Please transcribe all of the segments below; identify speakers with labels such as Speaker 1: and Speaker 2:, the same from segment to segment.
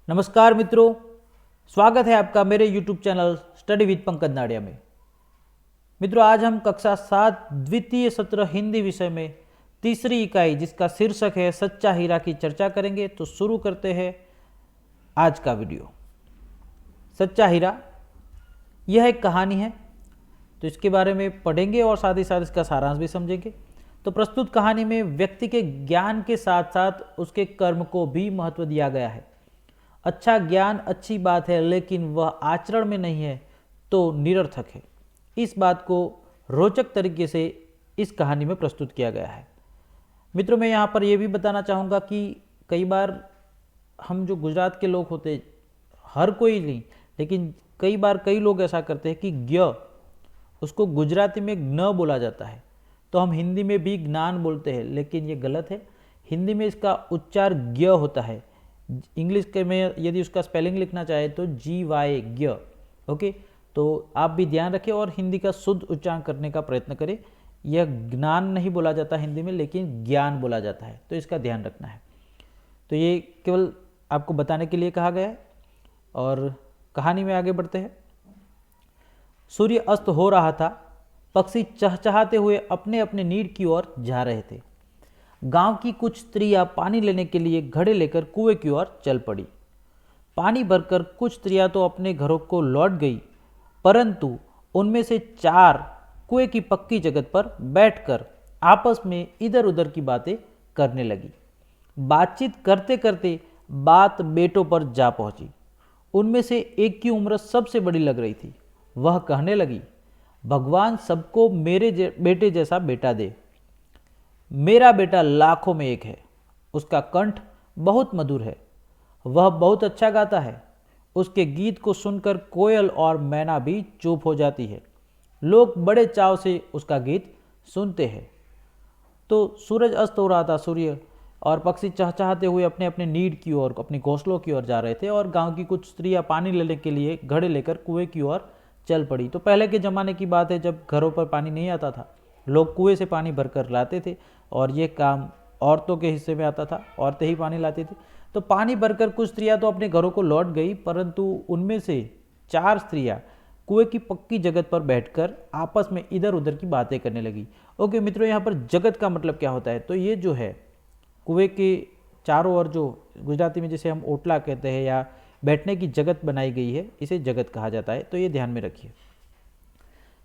Speaker 1: नमस्कार मित्रों, स्वागत है आपका मेरे YouTube channel study with Pankaj Nadia में। मित्रों, आज हम कक्षा 7 द्वितीय सत्र हिंदी विषय में तीसरी इकाई जिसका शीर्षक है सच्चा हीरा की चर्चा करेंगे। तो शुरू करते हैं आज का वीडियो। सच्चा हीरा यह एक कहानी है, तो इसके बारे में पढ़ेंगे और साथ ही साथ इसका सारांश भी समझेंगे। तो प्रस्तुत कहानी में व्यक्ति के ज्ञान के साथ साथ उसके कर्म को भी महत्व दिया गया है। अच्छा ज्ञान अच्छी बात है, लेकिन वह आचरण में नहीं है तो निरर्थक है। इस बात को रोचक तरीके से इस कहानी में प्रस्तुत किया गया है। मित्रों, मैं यहाँ पर यह भी बताना चाहूँगा कि कई बार हम जो गुजरात के लोग होते, हर कोई नहीं, लेकिन कई बार कई लोग ऐसा करते हैं कि ज्ञ उसको गुजराती में ज्ञ बोला जाता है, तो हम हिंदी में भी ज्ञान बोलते हैं, लेकिन ये गलत है। हिंदी में इसका उच्चार ज्ञ होता है। इंग्लिश के में यदि उसका स्पेलिंग लिखना चाहे तो GY ज्ञ। ओके, तो आप भी ध्यान रखें और हिंदी का शुद्ध उच्चारण करने का प्रयत्न करें। यह ज्ञान नहीं बोला जाता हिंदी में, लेकिन ज्ञान बोला जाता है, तो इसका ध्यान रखना है। तो ये केवल आपको बताने के लिए कहा गया है। और कहानी में आगे बढ़ते हैं। सूर्य अस्त हो रहा था। पक्षी चहचहाते हुए अपने अपने नीड की ओर जा रहे थे। गांव की कुछ स्त्रियां पानी लेने के लिए घड़े लेकर कुएं की ओर चल पड़ी। पानी भरकर कुछ स्त्रियां तो अपने घरों को लौट गई, परंतु उनमें से 4 कुएं की पक्की जगह पर बैठकर आपस में इधर उधर की बातें करने लगी। बातचीत करते करते बात बेटों पर जा पहुंची। उनमें से एक की उम्र सबसे बड़ी लग रही थी। वह कहने लगी, भगवान सबको मेरे बेटे जैसा बेटा दे। मेरा बेटा लाखों में एक है। उसका कंठ बहुत मधुर है। वह बहुत अच्छा गाता है। उसके गीत को सुनकर कोयल और मैना भी चुप हो जाती है। लोग बड़े चाव से उसका गीत सुनते हैं। तो सूरज अस्त हो रहा था। सूर्य और पक्षी चहचहाते हुए अपने अपने नीड की ओर, अपनी घोंसलों की ओर जा रहे थे, और गांव की कुछ स्त्रियां पानी लेने के लिए घड़े लेकर कुएं की ओर चल पड़ी। तो पहले के ज़माने की बात है, जब घरों पर पानी नहीं आता था, लोग कुएं से पानी भरकर लाते थे, और ये काम औरतों के हिस्से में आता था। औरतें ही पानी लाती थी। तो पानी भरकर कुछ स्त्रियां तो अपने घरों को लौट गई, परंतु उनमें से 4 स्त्रियां कुएं की पक्की जगह पर बैठकर आपस में इधर उधर की बातें करने लगी। ओके मित्रों, यहाँ पर जगत का मतलब क्या होता है? तो ये जो है कुएं के चारों ओर, जो गुजराती में जिसे हम ओटला कहते हैं या बैठने की जगत बनाई गई है, इसे जगत कहा जाता है। तो ये ध्यान में रखिए।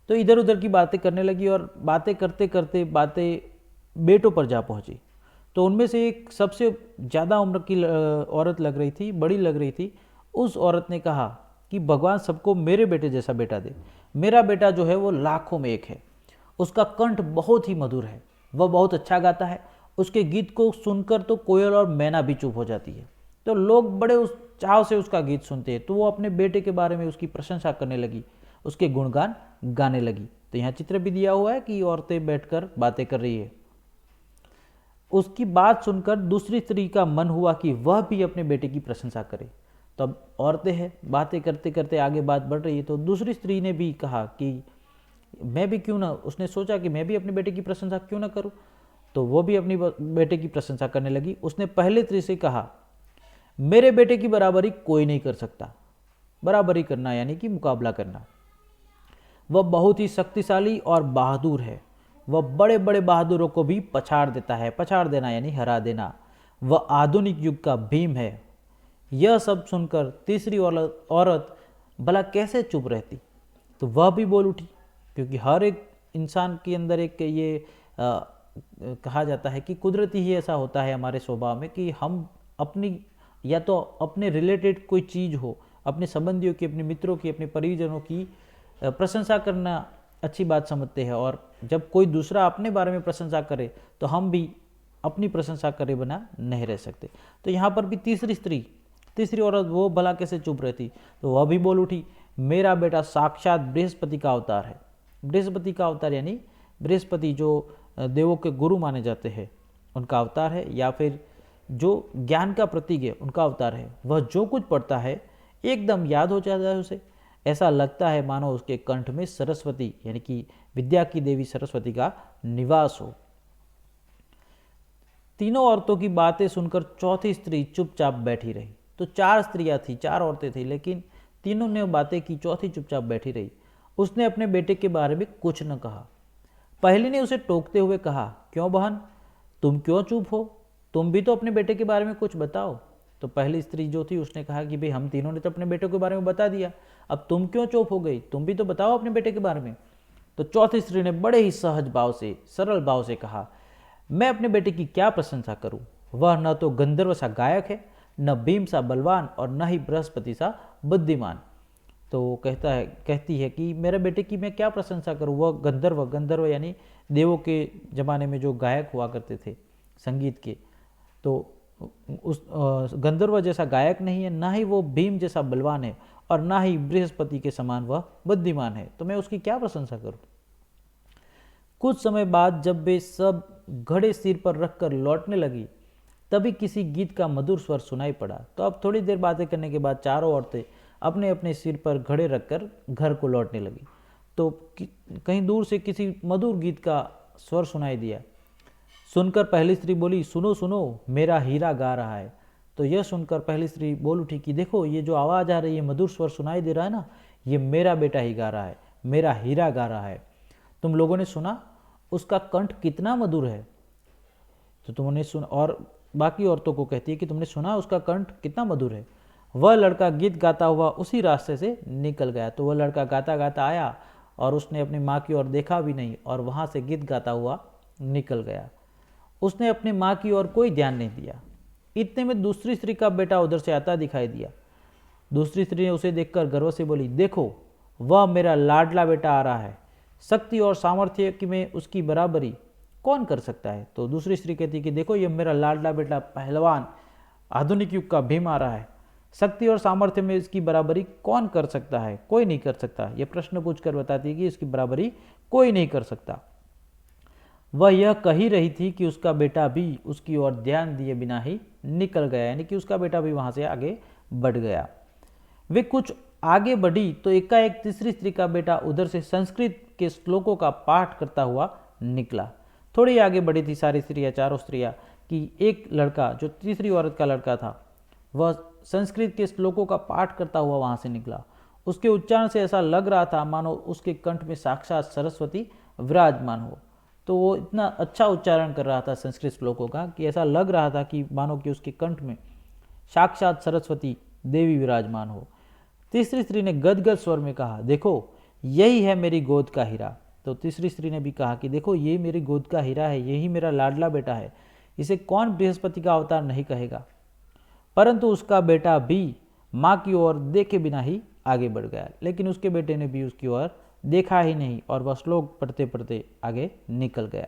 Speaker 1: तो इधर उधर की बातें करने लगी, और बातें करते करते बातें बेटों पर जा पहुंची। तो उनमें से एक सबसे ज़्यादा उम्र की औरत लग रही थी, बड़ी लग रही थी। उस औरत ने कहा कि भगवान सबको मेरे बेटे जैसा बेटा दे। मेरा बेटा जो है वो लाखों में एक है। उसका कंठ बहुत ही मधुर है। वह बहुत अच्छा गाता है। उसके गीत को सुनकर तो कोयल और मैना भी चुप हो जाती है। तो लोग बड़े उस चाव से उसका गीत सुनते हैं। तो वो अपने बेटे के बारे में उसकी प्रशंसा करने लगी, उसके गुणगान गाने लगी। तो यहाँ चित्र भी दिया हुआ है कि औरतें बैठकर बातें कर रही है। उसकी बात सुनकर दूसरी स्त्री का मन हुआ कि वह भी अपने बेटे की प्रशंसा करे। तब औरतें हैं, बातें करते करते आगे बात बढ़ रही है, तो दूसरी स्त्री ने भी कहा कि मैं भी क्यों ना, उसने सोचा कि मैं भी अपने बेटे की प्रशंसा क्यों ना करूं। तो वो भी अपनी बेटे की प्रशंसा करने लगी। उसने पहले स्त्री से कहा, मेरे बेटे की बराबरी कोई नहीं कर सकता। बराबरी करना यानी कि मुकाबला करना। वह बहुत ही शक्तिशाली और बहादुर है। वह बड़े बड़े बहादुरों को भी पछाड़ देता है। पछाड़ देना यानी हरा देना। वह आधुनिक युग का भीम है। यह सब सुनकर तीसरी औरत भला कैसे चुप रहती? तो वह भी बोल उठी, क्योंकि हर एक इंसान के अंदर एक ये कहा जाता है कि कुदरती ही ऐसा होता है हमारे स्वभाव में कि हम अपनी, या तो अपने रिलेटेड कोई चीज़ हो, अपने संबंधियों की, अपने मित्रों की, अपने परिजनों की प्रशंसा करना अच्छी बात समझते हैं, और जब कोई दूसरा अपने बारे में प्रशंसा करे तो हम भी अपनी प्रशंसा करे बिना नहीं रह सकते। तो यहाँ पर भी तीसरी औरत वो भला कैसे चुप रहती? तो वह भी बोल उठी, मेरा बेटा साक्षात बृहस्पति का अवतार है। बृहस्पति का अवतार यानी बृहस्पति जो देवों के गुरु माने जाते हैं, उनका अवतार है, या फिर जो ज्ञान का प्रतीक है उनका अवतार है। वह जो कुछ पढ़ता है एकदम याद हो जाता है उसे। ऐसा लगता है मानो उसके कंठ में सरस्वती यानी कि विद्या की देवी सरस्वती का निवास हो। तीनों औरतों की बातें सुनकर चौथी स्त्री चुपचाप बैठी रही। तो 4 स्त्रियां थी, 4 औरतें थी, लेकिन तीनों ने बातें की, चौथी चुपचाप बैठी रही। उसने अपने बेटे के बारे में कुछ न कहा। पहली ने उसे टोकते हुए कहा, क्यों बहन, तुम क्यों चुप हो? तुम भी तो अपने बेटे के बारे में कुछ बताओ। तो पहली स्त्री जो थी उसने कहा कि भाई हम तीनों ने तो अपने बेटे के बारे में बता दिया, अब तुम क्यों चुप हो गई? तुम भी तो बताओ अपने बेटे के बारे में। तो चौथी स्त्री ने बड़े ही सहज भाव से, सरल भाव से कहा, मैं अपने बेटे की क्या प्रशंसा करूं? वह न तो गंधर्व सा गायक है, न भीम सा बलवान, और न ही बृहस्पति सा बुद्धिमान। तो कहती है कि मेरे बेटे की मैं क्या प्रशंसा करूं? वह गंधर्व यानी देवों के ज़माने में जो गायक हुआ करते थे संगीत के, तो उस गंधर्व जैसा गायक नहीं है, ना ही वो भीम जैसा बलवान है, और ना ही बृहस्पति के समान वह बुद्धिमान है, तो मैं उसकी क्या प्रशंसा करूं? कुछ समय बाद जब वे सब घड़े सिर पर रखकर लौटने लगी, तभी किसी गीत का मधुर स्वर सुनाई पड़ा। तो अब थोड़ी देर बातें करने के बाद चारों औरतें अपने अपने सिर पर घड़े रखकर घर को लौटने लगी। तो कहीं दूर से किसी मधुर गीत का स्वर सुनाई दिया। सुनकर पहली स्त्री बोली, सुनो सुनो, मेरा हीरा गा रहा है। तो यह सुनकर पहली स्त्री बोल उठी कि देखो, ये जो आवाज़ आ रही है, मधुर स्वर सुनाई दे रहा है ना, ये मेरा बेटा ही गा रहा है, मेरा हीरा गा रहा है। तुम लोगों ने सुना उसका कंठ कितना मधुर है? तो तुमने सुना, और बाकी औरतों को कहती है कि तुमने सुना उसका कंठ कितना मधुर है। वह लड़का गीत गाता हुआ उसी रास्ते से निकल गया। तो वह लड़का गाता गाता आया और उसने अपनी माँ की ओर देखा भी नहीं, और वहाँ से गीत गाता हुआ निकल गया। उसने अपनी माँ की ओर कोई ध्यान नहीं दिया। इतने में दूसरी स्त्री का बेटा उधर से आता दिखाई दिया। दूसरी स्त्री ने उसे देखकर गर्व से बोली, देखो, वह मेरा लाडला बेटा आ रहा है। शक्ति और सामर्थ्य की में उसकी बराबरी कौन कर सकता है? तो दूसरी स्त्री कहती है कि देखो, ये मेरा लाडला बेटा पहलवान, आधुनिक युग का भीम आ रहा है। शक्ति और सामर्थ्य में इसकी बराबरी कौन कर सकता है? कोई नहीं कर सकता। ये प्रश्न पूछकर बताती है कि इसकी बराबरी कोई नहीं कर सकता। वह यह कह ही रही थी कि उसका बेटा भी उसकी ओर ध्यान दिए बिना ही निकल गया, यानी कि उसका बेटा भी वहां से आगे बढ़ गया। वे कुछ आगे बढ़ी तो एकाएक तीसरी स्त्री का बेटा उधर से संस्कृत के श्लोकों का पाठ करता हुआ निकला। थोड़ी आगे बढ़ी थी सारी स्त्रियाँ, चारों स्त्रियाँ, कि एक लड़का, जो तीसरी औरत का लड़का था, वह संस्कृत के श्लोकों का पाठ करता हुआ वहां से निकला। उसके उच्चारण से ऐसा लग रहा था मानो उसके कंठ में साक्षात सरस्वती विराजमान हो। तो वो इतना अच्छा उच्चारण कर रहा था संस्कृत श्लोकों का कि ऐसा लग रहा था कि मानो कि उसके कंठ में साक्षात सरस्वती देवी विराजमान हो। तीसरी स्त्री ने गदगद स्वर में कहा, देखो, यही है मेरी गोद का हीरा। तो तीसरी स्त्री ने भी कहा कि देखो, ये मेरी गोद का हीरा है, यही मेरा लाडला बेटा है, इसे कौन बृहस्पति का अवतार नहीं कहेगा। परंतु उसका बेटा भी माँ की ओर देखे बिना ही आगे बढ़ गया, लेकिन उसके बेटे ने भी उसकी ओर देखा ही नहीं, और वह श्लोक पढ़ते पढ़ते आगे निकल गया।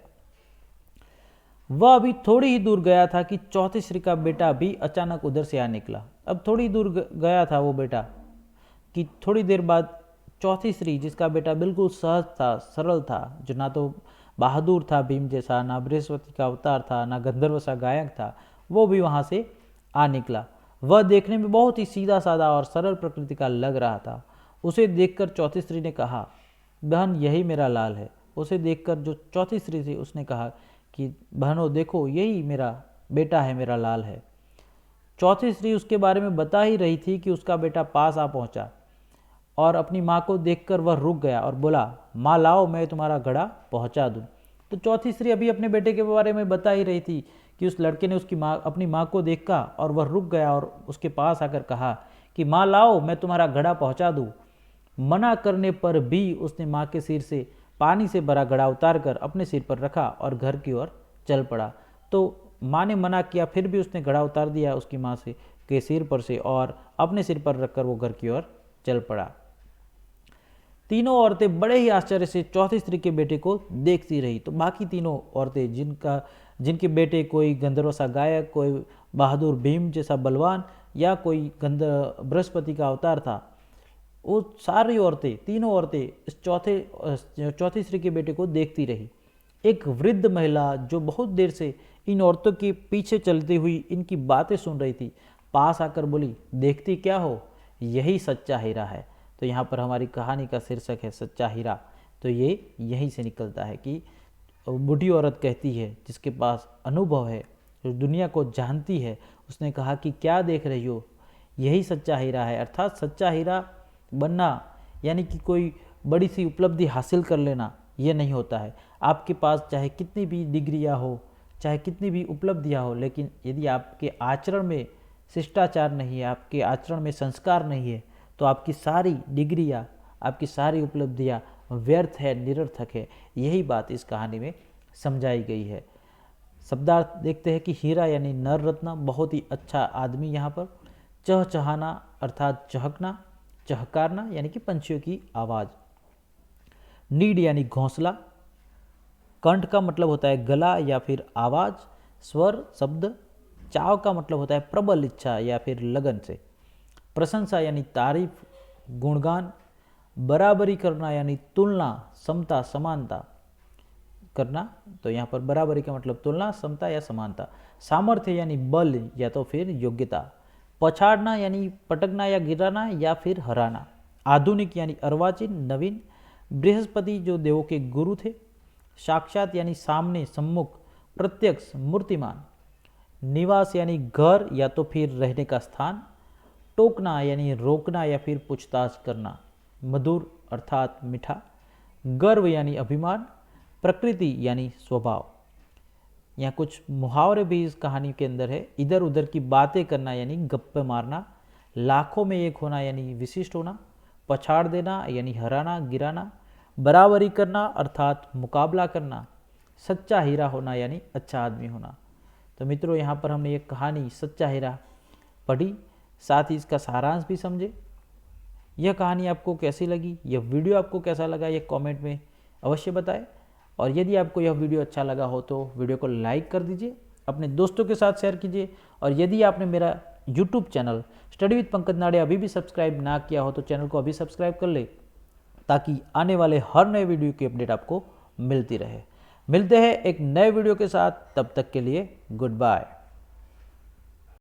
Speaker 1: वह अभी थोड़ी ही दूर गया था कि चौथी स्त्री का बेटा भी अचानक उधर से आ निकला। अब थोड़ी दूर गया था वो बेटा कि थोड़ी देर बाद चौथी स्त्री, जिसका बेटा बिल्कुल सहज था, सरल था, जो ना तो बहादुर था भीम जैसा, ना बृहस्पति का अवतार था, ना गंधर्व सा गायक था, वो भी वहाँ से आ निकला। वह देखने में बहुत ही सीधा साधा और सरल प्रकृति का लग रहा था। उसे देखकर चौथी स्त्री ने कहा, बहन, यही मेरा लाल है। उसे देखकर जो चौथी स्त्री थी उसने कहा कि बहनों देखो, यही मेरा बेटा है, मेरा लाल है। चौथी स्त्री उसके बारे में बता ही रही थी कि उसका बेटा पास आ पहुंचा, और अपनी माँ को देखकर वह रुक गया और बोला, माँ लाओ, मैं तुम्हारा घड़ा पहुंचा दूं। तो चौथी स्त्री अभी अपने बेटे के बारे में बता ही रही थी कि उस लड़के ने अपनी माँ को देखा और वह रुक गया और उसके पास आकर कहा कि माँ लाओ, मैं तुम्हारा घड़ा पहुंचा दूं। मना करने पर भी उसने माँ के सिर से पानी से भरा घड़ा उतार कर अपने सिर पर रखा और घर की ओर चल पड़ा। तो माँ ने मना किया, फिर भी उसने घड़ा उतार दिया उसकी माँ से के सिर पर से, और अपने सिर पर रखकर वो घर की ओर चल पड़ा। तीनों औरतें बड़े ही आश्चर्य से चौथी स्त्री के बेटे को देखती रही। तो बाकी तीनों औरतें, जिनके बेटे कोई गंधर्व सा गायक, कोई बहादुर भीम जैसा बलवान, या कोई बृहस्पति का अवतार था, वो सारी औरतें, तीनों औरतें इस चौथी स्त्री के बेटे को देखती रही। एक वृद्ध महिला जो बहुत देर से इन औरतों के पीछे चलती हुई इनकी बातें सुन रही थी, पास आकर बोली, देखती क्या हो, यही सच्चा हीरा है। तो यहाँ पर हमारी कहानी का शीर्षक है सच्चा हीरा। तो ये यहीं से निकलता है कि बूढ़ी औरत कहती है, जिसके पास अनुभव है, जो दुनिया को जानती है, उसने कहा कि क्या देख रही हो, यही सच्चा हीरा है। अर्थात सच्चा हीरा बनना यानी कि कोई बड़ी सी उपलब्धि हासिल कर लेना, ये नहीं होता है। आपके पास चाहे कितनी भी डिग्रियाँ हो, चाहे कितनी भी उपलब्धियाँ हो, लेकिन यदि आपके आचरण में शिष्टाचार नहीं है, आपके आचरण में संस्कार नहीं है, तो आपकी सारी डिग्रियाँ, आपकी सारी उपलब्धियाँ व्यर्थ है, निरर्थक है। यही बात इस कहानी में समझाई गई है। शब्दार्थ देखते हैं कि हीरा यानी नर रत्न, बहुत ही अच्छा आदमी। यहाँ पर चहचहाना अर्थात चहकना, चहकारना यानी कि पंछियों की आवाज़। नीड यानी घोंसला। कंठ का मतलब होता है गला या फिर आवाज़, स्वर, शब्द। चाव का मतलब होता है प्रबल इच्छा या फिर लगन से। प्रशंसा यानी तारीफ, गुणगान। बराबरी करना यानी तुलना, समता, समानता करना। तो यहाँ पर बराबरी का मतलब तुलना, समता या समानता। सामर्थ्य यानी बल या तो फिर योग्यता। पछाड़ना यानी पटकना या गिराना या फिर हराना। आधुनिक यानी अर्वाचीन, नवीन। बृहस्पति जो देवों के गुरु थे। साक्षात यानी सामने, सम्मुख, प्रत्यक्ष, मूर्तिमान। निवास यानी घर या तो फिर रहने का स्थान। टोकना यानी रोकना या फिर पूछताछ करना। मधुर अर्थात मीठा। गर्व यानी अभिमान। प्रकृति यानी स्वभाव। यहाँ कुछ मुहावरे भी इस कहानी के अंदर है। इधर उधर की बातें करना यानी गप्पे मारना। लाखों में एक होना यानी विशिष्ट होना। पछाड़ देना यानी हराना, गिराना। बराबरी करना अर्थात मुकाबला करना। सच्चा हीरा होना यानी अच्छा आदमी होना। तो मित्रों, यहाँ पर हमने एक कहानी सच्चा हीरा पढ़ी, साथ ही इसका सारांश भी समझे। यह कहानी आपको कैसी लगी, यह वीडियो आपको कैसा लगा, यह कमेंट में अवश्य बताएं। और यदि आपको यह वीडियो अच्छा लगा हो तो वीडियो को लाइक कर दीजिए, अपने दोस्तों के साथ शेयर कीजिए। और यदि आपने मेरा YouTube channel study with Pankaj Nadia अभी भी सब्सक्राइब ना किया हो तो चैनल को अभी सब्सक्राइब कर ले, ताकि आने वाले हर नए वीडियो की अपडेट आपको मिलती रहे। मिलते हैं एक नए वीडियो के साथ, तब तक के लिए गुड बाय।